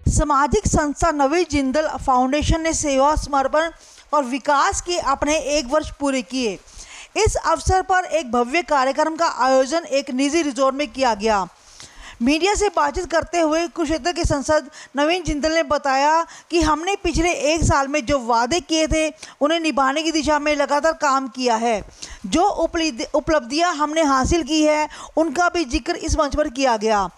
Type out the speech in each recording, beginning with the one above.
सामाजिक संस्था नवीन जिंदल फाउंडेशन ने सेवा, समर्पण और विकास के अपने 1 वर्ष पूरे किए। इस अवसर पर एक भव्य कार्यक्रम का आयोजन एक निजी रिजॉर्ट में किया गया। मीडिया से बातचीत करते हुए कुरुक्षेत्र के सांसद नवीन जिंदल ने बताया कि हमने पिछले 1 साल में जो वादे किए थे उन्हें निभाने की दिशा में लगातार काम किया है। जो उपलब्धियां हमने हासिल की है उनका भी जिक्र इस मंच पर किया गया।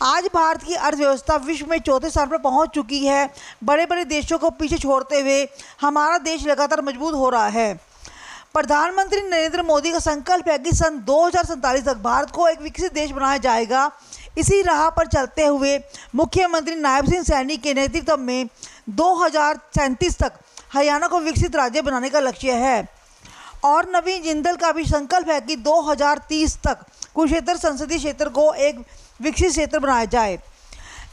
आज भारत की अर्थव्यवस्था विश्व में चौथे स्थान पर पहुंच चुकी है। बड़े बड़े देशों को पीछे छोड़ते हुए हमारा देश लगातार मजबूत हो रहा है। प्रधानमंत्री नरेंद्र मोदी का संकल्प है कि सन 2047 तक भारत को एक विकसित देश बनाया जाएगा। इसी राह पर चलते हुए मुख्यमंत्री नायब सिंह सैनी के नेतृत्व में 2037 तक हरियाणा को विकसित राज्य बनाने का लक्ष्य है। और नवीन जिंदल का भी संकल्प है कि 2030 तक कुरुक्षेत्र संसदीय क्षेत्र को एक विकसित क्षेत्र बनाया जाए।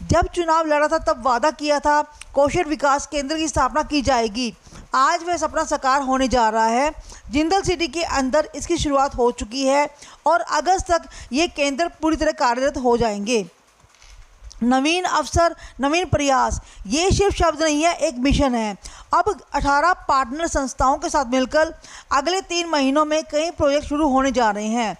जब चुनाव लड़ा था तब वादा किया था कौशल विकास केंद्र की स्थापना की जाएगी। आज वह सपना साकार होने जा रहा है। जिंदल सिटी के अंदर इसकी शुरुआत हो चुकी है और अगस्त तक ये केंद्र पूरी तरह कार्यरत हो जाएंगे। नवीन अवसर, नवीन प्रयास, ये सिर्फ शब्द नहीं है, एक मिशन है। अब 18 पार्टनर संस्थाओं के साथ मिलकर अगले 3 महीनों में कई प्रोजेक्ट शुरू होने जा रहे हैं।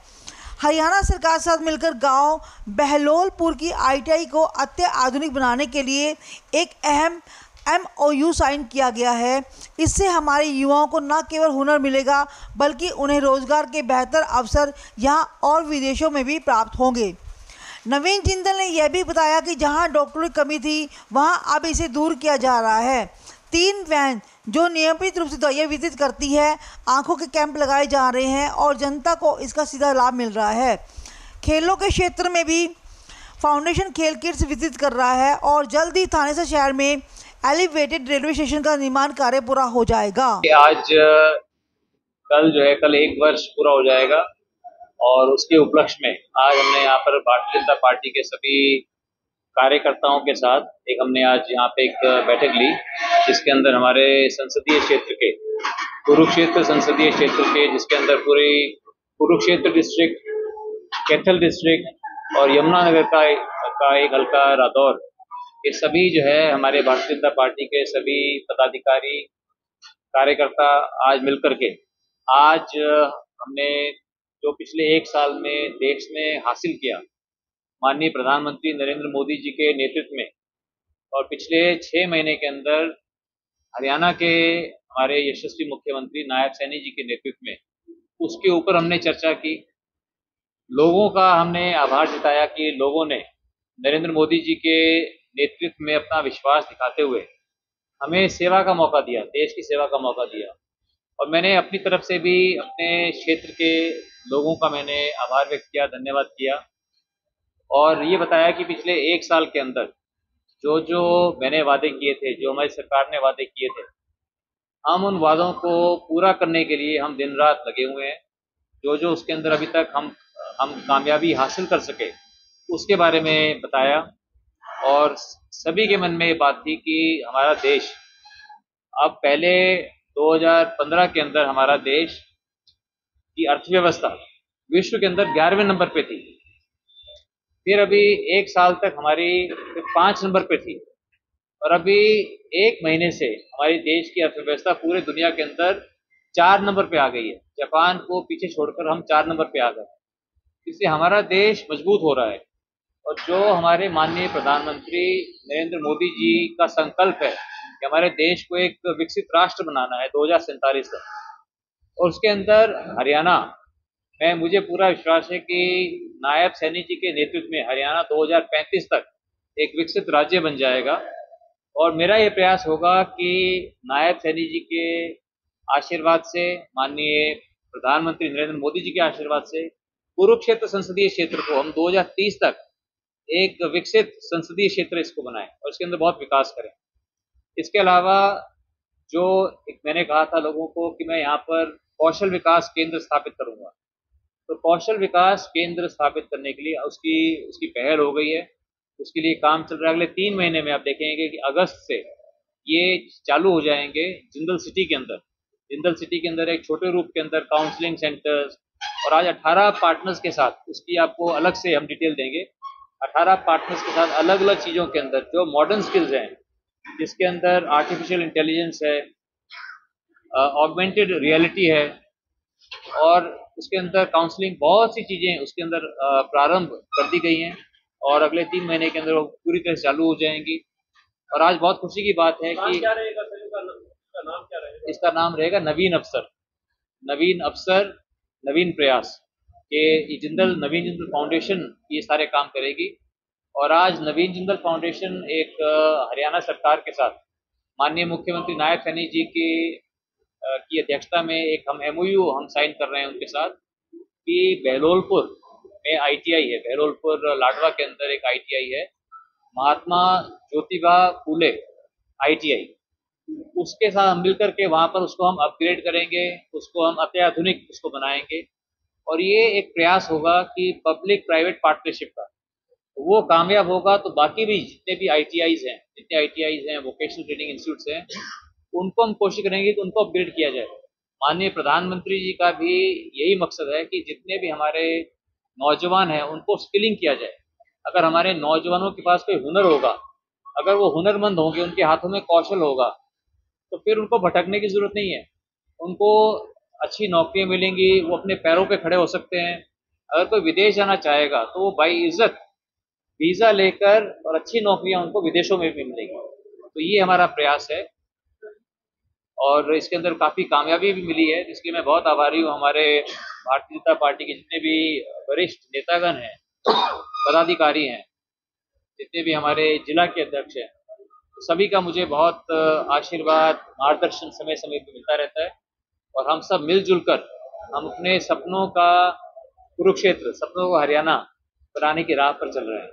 हरियाणा सरकार के साथ मिलकर गांव बहलोलपुर की ITI को अत्याधुनिक बनाने के लिए एक अहम MOU साइन किया गया है। इससे हमारे युवाओं को न केवल हुनर मिलेगा बल्कि उन्हें रोजगार के बेहतर अवसर यहाँ और विदेशों में भी प्राप्त होंगे। नवीन जिंदल ने यह भी बताया कि जहाँ डॉक्टरों की कमी थी वहाँ अब इसे दूर किया जा रहा है। 3 वैन जो नियमित रूप से दवाइयाँ वितरित करती है, आंखों के कैंप लगाए जा रहे हैं और जनता को इसका सीधा लाभ मिल रहा है। खेलों के क्षेत्र में भी फाउंडेशन खेल किट्स वितरित कर रहा है और जल्द ही थानेसर शहर में एलिवेटेड रेलवे स्टेशन का निर्माण कार्य पूरा हो जाएगा। आज कल 1 वर्ष पूरा हो जाएगा और उसके उपलक्ष्य में आज हमने यहाँ पर भारतीय जनता पार्टी के सभी कार्यकर्ताओं के साथ हमने आज यहाँ पे एक बैठक ली, जिसके अंदर हमारे संसदीय क्षेत्र के कुरुक्षेत्र संसदीय क्षेत्र के जिसके अंदर पूरी कुरुक्षेत्र डिस्ट्रिक्ट, कैथल डिस्ट्रिक्ट और यमुनानगर का एक हल्का रादौर, ये सभी जो है हमारे भारतीय जनता पार्टी के सभी पदाधिकारी कार्यकर्ता आज मिलकर के आज हमने जो पिछले 1 साल में देश में हासिल किया, माननीय प्रधानमंत्री नरेंद्र मोदी जी के नेतृत्व में और पिछले 6 महीने के अंदर हरियाणा के हमारे यशस्वी मुख्यमंत्री नायब सैनी जी के नेतृत्व में, उसके ऊपर हमने चर्चा की। लोगों का हमने आभार जताया कि लोगों ने नरेंद्र मोदी जी के नेतृत्व में अपना विश्वास दिखाते हुए हमें सेवा का मौका दिया, देश की सेवा का मौका दिया। और मैंने अपनी तरफ से भी अपने क्षेत्र के लोगों का मैंने आभार व्यक्त किया, धन्यवाद किया और ये बताया कि पिछले 1 साल के अंदर जो मैंने वादे किए थे, जो हमारी सरकार ने वादे किए थे, हम उन वादों को पूरा करने के लिए हम दिन रात लगे हुए हैं। जो उसके अंदर अभी तक हम कामयाबी हासिल कर सके उसके बारे में बताया और सभी के मन में ये बात थी कि हमारा देश अब पहले 2015 के अंदर हमारा देश की अर्थव्यवस्था विश्व के अंदर 11वें नंबर पे थी, फिर अभी 1 साल तक हमारी 5 नंबर पे थी और अभी 1 महीने से हमारी देश की अर्थव्यवस्था पूरे दुनिया के अंदर 4 नंबर पे आ गई है। जापान को पीछे छोड़कर हम 4 नंबर पे आ गए। इससे हमारा देश मजबूत हो रहा है और जो हमारे माननीय प्रधानमंत्री नरेंद्र मोदी जी का संकल्प है कि हमारे देश को एक विकसित राष्ट्र बनाना है 2047 तक, और उसके अंदर हरियाणा में मुझे पूरा विश्वास है कि नायब सैनी जी के नेतृत्व में हरियाणा 2035 तक एक विकसित राज्य बन जाएगा। और मेरा ये प्रयास होगा कि नायब सैनी जी के आशीर्वाद से, माननीय प्रधानमंत्री नरेंद्र मोदी जी के आशीर्वाद से कुरुक्षेत्र संसदीय क्षेत्र को हम 2030 तक एक विकसित संसदीय क्षेत्र इसको बनाएं और इसके अंदर बहुत विकास करें। इसके अलावा जो मैंने कहा था लोगों को कि मैं यहाँ पर कौशल विकास केंद्र स्थापित करूंगा, तो कौशल विकास केंद्र स्थापित करने के लिए उसकी पहल हो गई है, उसके लिए काम चल रहा है। अगले 3 महीने में आप देखेंगे कि अगस्त से ये चालू हो जाएंगे जिंदल सिटी के अंदर। जिंदल सिटी के अंदर एक छोटे रूप के अंदर काउंसलिंग सेंटर्स और आज 18 पार्टनर्स के साथ, उसकी आपको अलग से हम डिटेल देंगे, 18 पार्टनर्स के साथ अलग अलग चीज़ों के अंदर जो मॉडर्न स्किल्स हैं, जिसके अंदर आर्टिफिशियल इंटेलिजेंस है, ऑगमेंटेड रियलिटी है, और उसके अंदर काउंसलिंग, बहुत सी चीज़ें उसके अंदर प्रारंभ कर दी गई हैं और अगले 3 महीने के अंदर वो पूरी तरह से चालू हो जाएंगी। और आज बहुत खुशी की बात है कि इसका नाम रहेगा नवीन अवसर, नवीन अवसर, नवीन प्रयास, कि ये जिंदल नवीन जिंदल फाउंडेशन ये सारे काम करेगी। और आज नवीन जिंदल फाउंडेशन एक हरियाणा सरकार के साथ माननीय मुख्यमंत्री नायब सैनी जी की अध्यक्षता में एक हम एमओयू हम साइन कर रहे हैं उनके साथ कि बहलोलपुर में आईटीआई है, बहलोलपुर लाडवा के अंदर एक आईटीआई है, महात्मा ज्योतिबा फूले आईटीआई, उसके साथ हम मिलकर के वहाँ पर उसको हम अपग्रेड करेंगे, उसको हम अत्याधुनिक उसको बनाएंगे। और ये एक प्रयास होगा कि पब्लिक प्राइवेट पार्टनरशिप का वो कामयाब होगा तो बाकी भी जितने भी आईटीआईज हैं, वोकेशनल ट्रेनिंग इंस्टीट्यूट्स हैं, उनको हम कोशिश करेंगे कि उनको अपग्रेड किया जाए। माननीय प्रधानमंत्री जी का भी यही मकसद है कि जितने भी हमारे नौजवान हैं उनको स्किलिंग किया जाए। अगर हमारे नौजवानों के पास कोई हुनर होगा, अगर वो हुनरमंद होंगे, उनके हाथों में कौशल होगा, तो फिर उनको भटकने की ज़रूरत नहीं है, उनको अच्छी नौकरियां मिलेंगी, वो अपने पैरों पे खड़े हो सकते हैं। अगर कोई विदेश जाना चाहेगा तो वो बाई इज्जत वीज़ा लेकर और अच्छी नौकरियां उनको विदेशों में भी मिलेगी। तो ये हमारा प्रयास है और इसके अंदर काफ़ी कामयाबी भी मिली है, इसलिए मैं बहुत आभारी हूँ हमारे भारतीय जनता पार्टी के जितने भी वरिष्ठ नेतागण हैं, पदाधिकारी हैं, जितने भी हमारे जिला के अध्यक्ष हैं, तो सभी का मुझे बहुत आशीर्वाद, मार्गदर्शन समय समय पर मिलता रहता है। और हम सब मिलजुल कर हम अपने सपनों का कुरुक्षेत्र, सपनों का हरियाणा बनाने की राह पर चल रहे हैं।